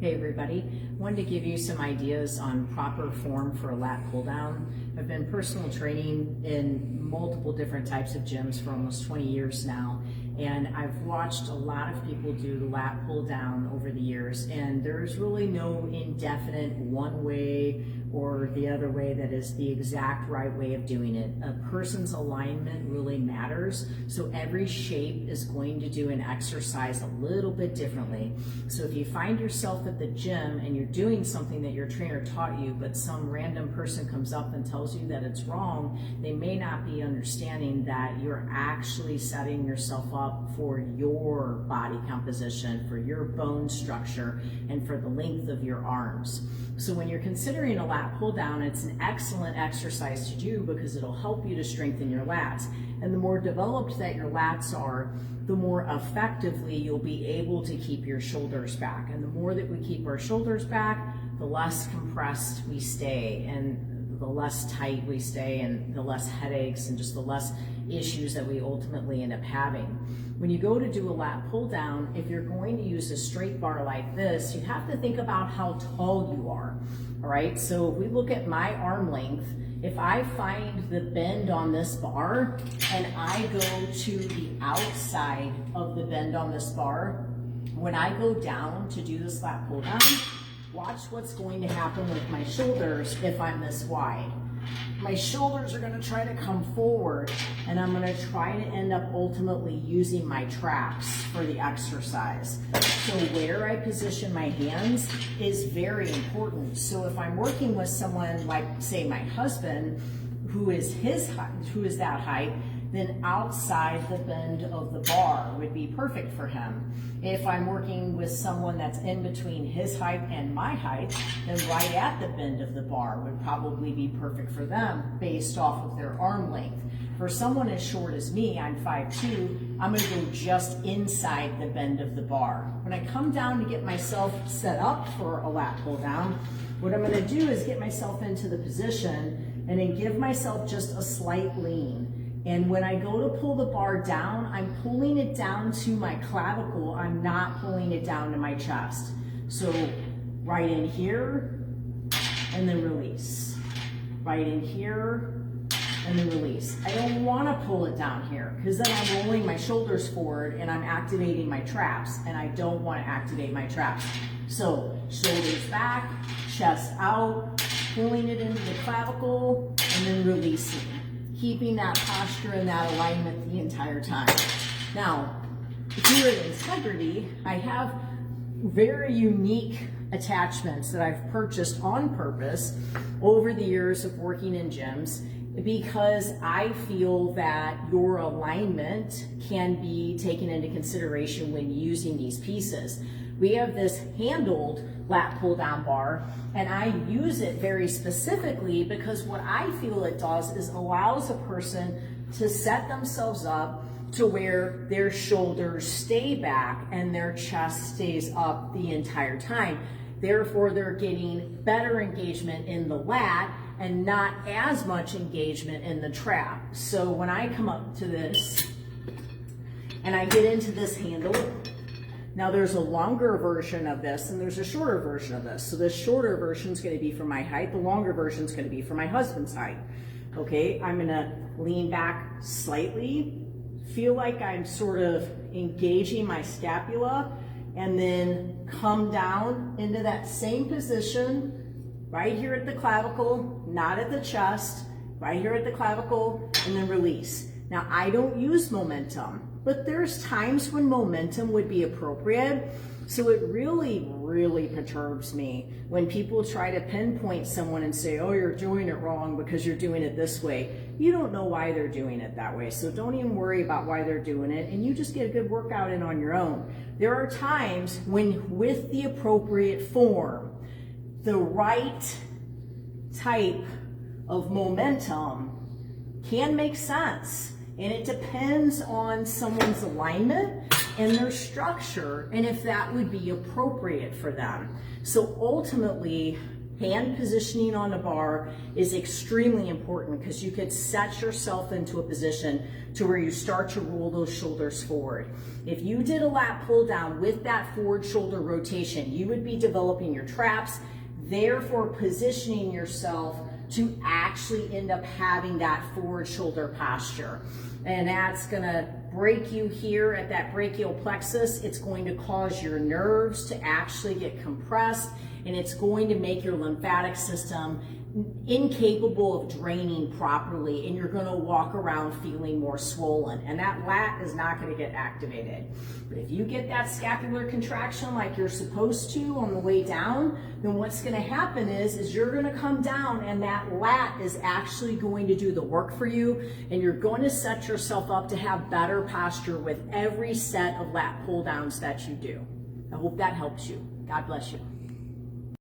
Hey everybody, wanted to give you some ideas on proper form for a lat pull down. I've been personal training in multiple different types of gyms for almost 20 years now, and I've watched a lot of people do the lat pull down over the years, and there's really no indefinite one way or the other way that is the exact right way of doing it. A person's alignment really matters, so every shape is going to do an exercise a little bit differently. So if you find yourself at the gym and you're doing something that your trainer taught you, but some random person comes up and tells you that it's wrong, they may not be understanding that you're actually setting yourself up for your body composition, for your bone structure, and for the length of your arms. So when you're considering a lat pull down, it's an excellent exercise to do because it'll help you to strengthen your lats. And the more developed that your lats are, the more effectively you'll be able to keep your shoulders back. And the more that we keep our shoulders back, the less compressed we stay, and the less tight we stay, and the less headaches, and just the less issues that we ultimately end up having. When you go to do a lat pull down, if you're going to use a straight bar like this, you have to think about how tall you are. All right, so if we look at my arm length, if I find the bend on this bar and I go to the outside of the bend on this bar, when I go down to do this lat pull down, watch what's going to happen with my shoulders if I'm this wide. My shoulders are going to try to come forward, and I'm going to try to end up ultimately using my traps for the exercise. So where I position my hands is very important. So if I'm working with someone like, say, my husband, who is that height, then outside the bend of the bar would be perfect for him. If I'm working with someone that's in between his height and my height, then right at the bend of the bar would probably be perfect for them based off of their arm length. For someone as short as me, I'm 5'2", I'm gonna go just inside the bend of the bar. When I come down to get myself set up for a lat pull down, what I'm gonna do is get myself into the position and then give myself just a slight lean. And when I go to pull the bar down, I'm pulling it down to my clavicle. I'm not pulling it down to my chest. So right in here, and then release. Right in here, and then release. I don't want to pull it down here because then I'm rolling my shoulders forward and I'm activating my traps, and I don't want to activate my traps. So shoulders back, chest out, pulling it into the clavicle, and then releasing. Keeping that posture and that alignment the entire time. Now, here at Integrity, I have very unique attachments that I've purchased on purpose over the years of working in gyms, because I feel that your alignment can be taken into consideration when using these pieces. We have this handled lat pull down bar, and I use it very specifically because what I feel it does is allows a person to set themselves up to where their shoulders stay back and their chest stays up the entire time. Therefore, they're getting better engagement in the lat and not as much engagement in the trap. So when I come up to this and I get into this handle, now there's a longer version of this and there's a shorter version of this. So the shorter version is going to be for my height. The longer version is going to be for my husband's height. Okay, I'm going to lean back slightly, feel like I'm sort of engaging my scapula, and then come down into that same position right here at the clavicle, not at the chest, right here at the clavicle, and then release. Now I don't use momentum, but there's times when momentum would be appropriate. So it really, really perturbs me when people try to pinpoint someone and say, oh, you're doing it wrong because you're doing it this way. You don't know why they're doing it that way. So don't even worry about why they're doing it, and you just get a good workout in on your own. There are times when, with the appropriate form, the right type of momentum can make sense. And it depends on someone's alignment and their structure, and if that would be appropriate for them. So ultimately, Hand positioning on the bar is extremely important because you could set yourself into a position to where you start to roll those shoulders forward. If you did a lat pull down with that forward shoulder rotation, you would be developing your traps, therefore positioning yourself to actually end up having that forward shoulder posture. And that's gonna break you here at that brachial plexus. It's going to cause your nerves to actually get compressed, and it's going to make your lymphatic system incapable of draining properly, and you're going to walk around feeling more swollen, and that lat is not going to get activated. But if you get that scapular contraction like you're supposed to on the way down, then what's going to happen is you're going to come down and that lat is actually going to do the work for you, and you're going to set yourself up to have better posture with every set of lat pull downs that you do. I hope that helps you. God bless you.